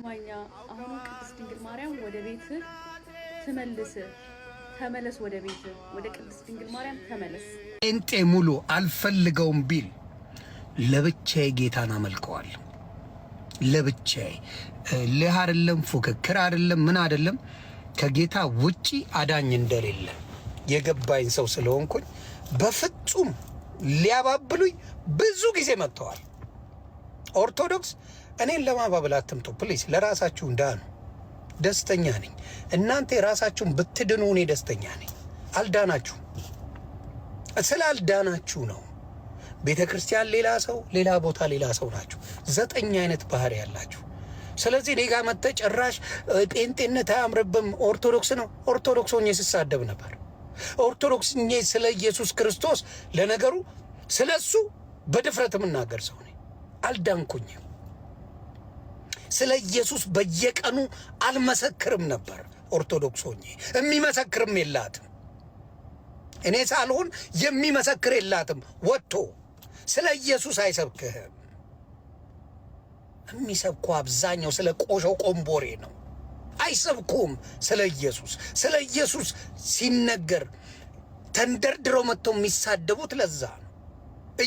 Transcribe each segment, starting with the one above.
ማኛ አሁን ቅድስት ድንግል ማርያም ወደ ቤት ተመለስ ወደ ቤት ወደ ቅድስት ድንግል ማርያም ተመለስ። ጴንጤ ሙሉ አልፈልገውም ቢል ለብቻዬ ጌታን አመልከዋለሁ። ለብቻዬ ልህ አይደለም፣ ፉክክር አይደለም፣ ምን አይደለም። ከጌታ ውጪ አዳኝ እንደሌለ የገባኝ ሰው ስለሆንኩኝ በፍጹም ሊያባብሉኝ ብዙ ጊዜ መጥተዋል። ኦርቶዶክስ እኔን ለማባብል አትምጡ ፕሊስ። ለራሳችሁ እንዳኑ ደስተኛ ነኝ። እናንተ የራሳችሁን ብትድኑ እኔ ደስተኛ ነኝ። አልዳናችሁ ስላልዳናችሁ ነው። ቤተ ክርስቲያን ሌላ ሰው፣ ሌላ ቦታ ሌላ ሰው ናችሁ። 9 አይነት ባህሪ ያላችሁ። ስለዚህ እኔ ጋር መጥተህ ጭራሽ ጴንጤነት አያምርብም ኦርቶዶክስ ነው። ኦርቶዶክስ ሆኜ ስሳደብ ነበር። ኦርቶዶክስ ሆኜ ስለ ኢየሱስ ክርስቶስ ለነገሩ ስለ እሱ በድፍረት የምናገር ሰው ነኝ። አልዳንኩኝም። ስለ ኢየሱስ በየቀኑ አልመሰክርም ነበር። ኦርቶዶክስ ሆኜ የሚመሰክርም የላትም። እኔ ሳልሆን የሚመሰክር የላትም። ወጥቶ ስለ ኢየሱስ አይሰብክህም። የሚሰብኩ አብዛኛው ስለ ቆሾ ቆምቦሬ ነው። አይሰብኩም ስለ ኢየሱስ። ስለ ኢየሱስ ሲነገር ተንደርድረው መጥተው የሚሳደቡት ለዛ ነው።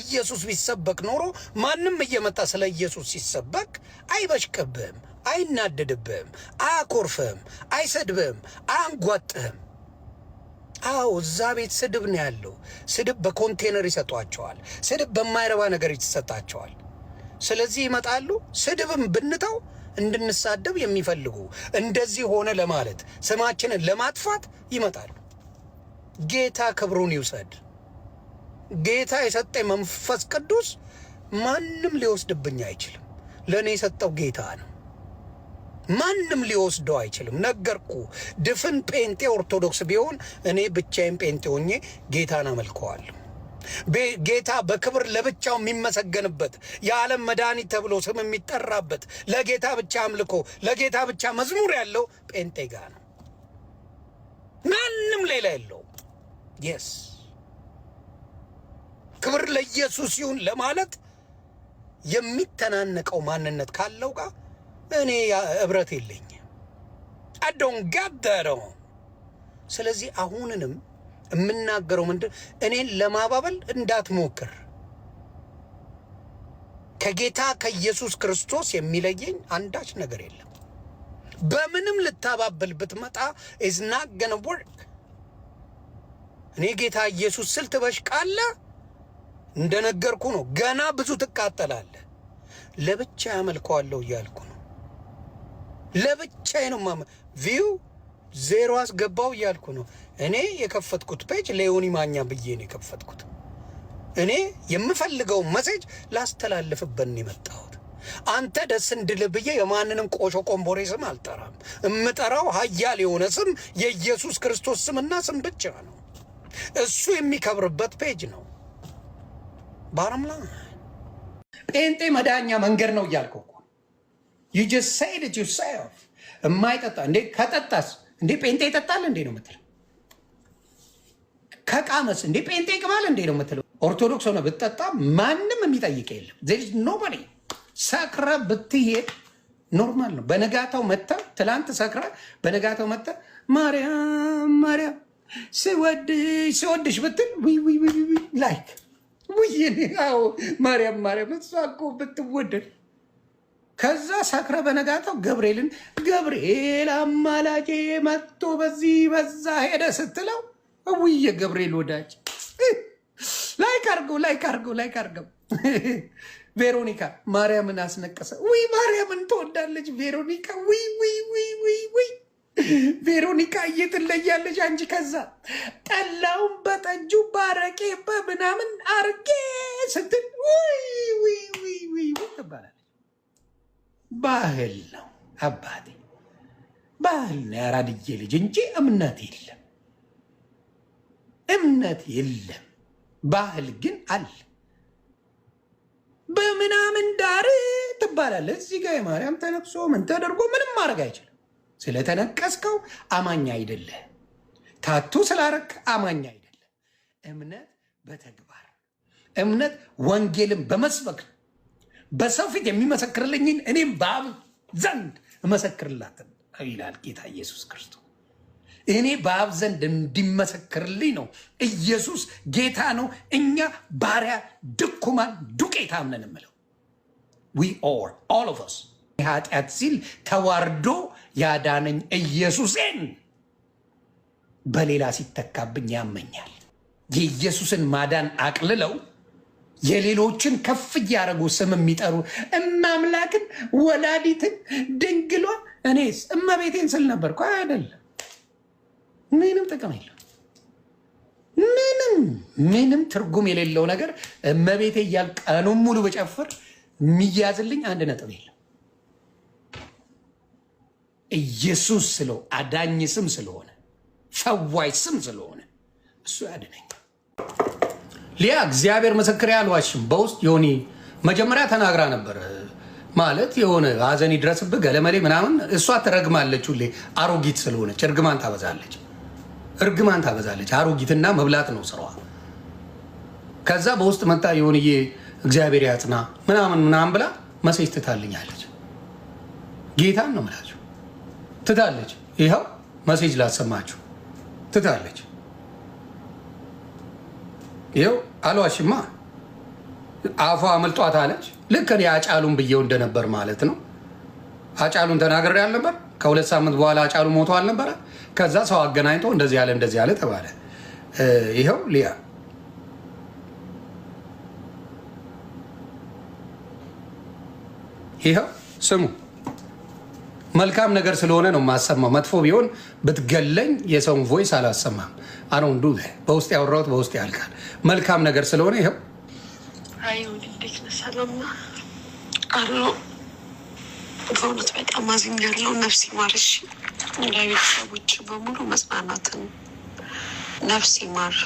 ኢየሱስ ቢሰበክ ኖሮ ማንም እየመጣ ስለ ኢየሱስ ሲሰበክ አይበሽቅብህም፣ አይናደድብህም፣ አያኮርፍህም፣ አይሰድብህም፣ አያንጓጥህም። አዎ እዛ ቤት ስድብ ነው ያለው። ስድብ በኮንቴነር ይሰጧቸዋል። ስድብ በማይረባ ነገር ይሰጣቸዋል። ስለዚህ ይመጣሉ። ስድብም ብንተው እንድንሳደብ የሚፈልጉ እንደዚህ ሆነ ለማለት ስማችንን ለማጥፋት ይመጣሉ። ጌታ ክብሩን ይውሰድ። ጌታ የሰጠኝ መንፈስ ቅዱስ ማንም ሊወስድብኝ አይችልም። ለእኔ የሰጠው ጌታ ነው። ማንም ሊወስደው አይችልም። ነገርኩ። ድፍን ጴንጤ ኦርቶዶክስ ቢሆን እኔ ብቻዬን ጴንጤ ሆኜ ጌታን አመልከዋለሁ። ጌታ በክብር ለብቻው የሚመሰገንበት የዓለም መድኃኒት ተብሎ ስም የሚጠራበት ለጌታ ብቻ አምልኮ፣ ለጌታ ብቻ መዝሙር ያለው ጴንጤ ጋር ነው። ማንም ሌላ የለው። የስ ክብር ለኢየሱስ ይሁን ለማለት የሚተናነቀው ማንነት ካለው ጋር እኔ እብረት የለኝም። አዶን ጋደረው። ስለዚህ አሁንንም የምናገረው ምንድን እኔን ለማባበል እንዳትሞክር። ከጌታ ከኢየሱስ ክርስቶስ የሚለየኝ አንዳች ነገር የለም። በምንም ልታባብል ብትመጣ is not gonna work። እኔ ጌታ ኢየሱስ ስል ትበሽቃለህ። እንደነገርኩ ነው። ገና ብዙ ትቃጠላለህ። ለብቻ ያመልከዋለሁ እያልኩ ነው። ለብቻዬ ነው ቪው ዜሮ አስገባው እያልኩ ነው። እኔ የከፈትኩት ፔጅ ለዮኒ ማኛ ብዬ ነው የከፈትኩት። እኔ የምፈልገው መሴጅ ላስተላልፍበት ነው የመጣሁት። አንተ ደስ እንድልህ ብዬ የማንንም ቆሾ ቆምቦሬ ስም አልጠራም። እምጠራው ኃያል የሆነ ስም የኢየሱስ ክርስቶስ ስምና ስም ብቻ ነው። እሱ የሚከብርበት ፔጅ ነው። ባረምላ ጴንጤ መዳኛ መንገድ ነው እያልኩ እኮ you just said it yourself። የማይጠጣ እንዴ ከጠጣስ እንዴ ጴንጤ ይጠጣል እንዴ ነው የምትለው? ከቃመስ እንዴ ጴንጤ ይቅማል እንዴ ነው የምትለው? ኦርቶዶክስ ሆነ ብትጠጣ ማንም የሚጠይቅ የለም። there is nobody። ሰክረ ብትሄድ ኖርማል ነው። በነጋታው መጣ ትላንት ሰክራ በነጋታው መጣ ማርያም ማርያም ስወድሽ ብትል ዊ ላይክ ያው ማርያም ማርያም እሷ እኮ ብትወደድ ከዛ ሰክረ በነጋታው ገብርኤል አማላጄ መጥቶ በዚህ በዛ ሄደ ስትለው ውይ ገብርኤል ወዳጅ ላይክ አርገው ቬሮኒካ ማርያምን አስነቀሰ። ውይ ማርያምን ትወዳለች ቬሮኒካ። ውይ ቬሮኒካ እየትለያለች አንቺ። ከዛ ጠላውን በጠጁ ባረቄ በምናምን አርጌ ስትል ውይ ትባላለች። ባህል ነው አባቴ፣ ባህል ነው ያራድዬ ልጅ እንጂ እምነት የለም። ባህል ግን አለ። በምናምን ዳር ትባላለህ። እዚህ ጋር የማርያም ተነቅሶ ምን ተደርጎ ምንም ማድረግ አይችልም። ስለተነቀስከው አማኝ አይደለህ። ታቱ ስላረክ አማኝ አይደለህ። እምነት በተግባር እምነት ወንጌልን በመስበክ በሰው ፊት የሚመሰክርልኝን እኔም በአብ ዘንድ እመሰክርላት ይላል ጌታ ኢየሱስ ክርስቶስ። እኔ በአብ ዘንድ እንዲመሰክርልኝ ነው። ኢየሱስ ጌታ ነው። እኛ ባሪያ ድኩማን ዱቄታም ነን የምለው we are all of us ኃጢአት ሲል ተዋርዶ ያዳነኝ ኢየሱስን በሌላ ሲተካብኝ ያመኛል። የኢየሱስን ማዳን አቅልለው የሌሎችን ከፍ እያደረጉ ስም የሚጠሩ እማምላክን ወላዲትን ድንግሏ እኔስ እመቤቴን ስል ነበርኩ አይደለም። ምንም ጥቅም የለው። ምንም ትርጉም የሌለው ነገር እመቤቴ እያል ቀኑን ሙሉ በጨፍር የሚያዝልኝ አንድ ነጥብ የለም። ኢየሱስ ስለው አዳኝ ስም ስለሆነ ፈዋይ ስም ስለሆነ እሱ ያድነኝ። ሊያ እግዚአብሔር ምስክር ያልዋሽም በውስጥ ዮኒ መጀመሪያ ተናግራ ነበር። ማለት የሆነ ሀዘን ይድረስብህ ገለመሌ ምናምን እሷ ትረግማለች። ሁሌ አሮጊት ስለሆነች እርግማን ታበዛለች። አሮጊትና መብላት ነው ስራዋ። ከዛ በውስጥ መጣ የሆንዬ እግዚአብሔር ያጽና ምናምን ብላ መሴጅ ትታልኛለች። ጌታን ነው ምላችሁ ትታለች። ይኸው መሴጅ ላሰማችሁ ትታለች። ይኸው አልዋሽማ አፏ አመልጧት አለች። ልክ እኔ አጫሉን ብዬው እንደነበር ማለት ነው። አጫሉን ተናግሬ አልነበር? ከ2 ሳምንት በኋላ አጫሉ ሞቶ አልነበረ? ከዛ ሰው አገናኝቶ እንደዚህ ያለ ተባለ። ይኸው ሊያ ይኸው ስሙ። መልካም ነገር ስለሆነ ነው የማሰማው። መጥፎ ቢሆን ብትገለኝ የሰውን ቮይስ አላሰማም። አሁን ዱ በውስጥ ያወራሁት በውስጥ ያልቃል። መልካም ነገር ስለሆነ ይኸው ሰላም አሎ። በእውነት በጣም አዝኛለሁ። ነፍስ ይማርሽ። እንደ ቤተሰቦች በሙሉ መጽናናትን ነፍስ ይማር።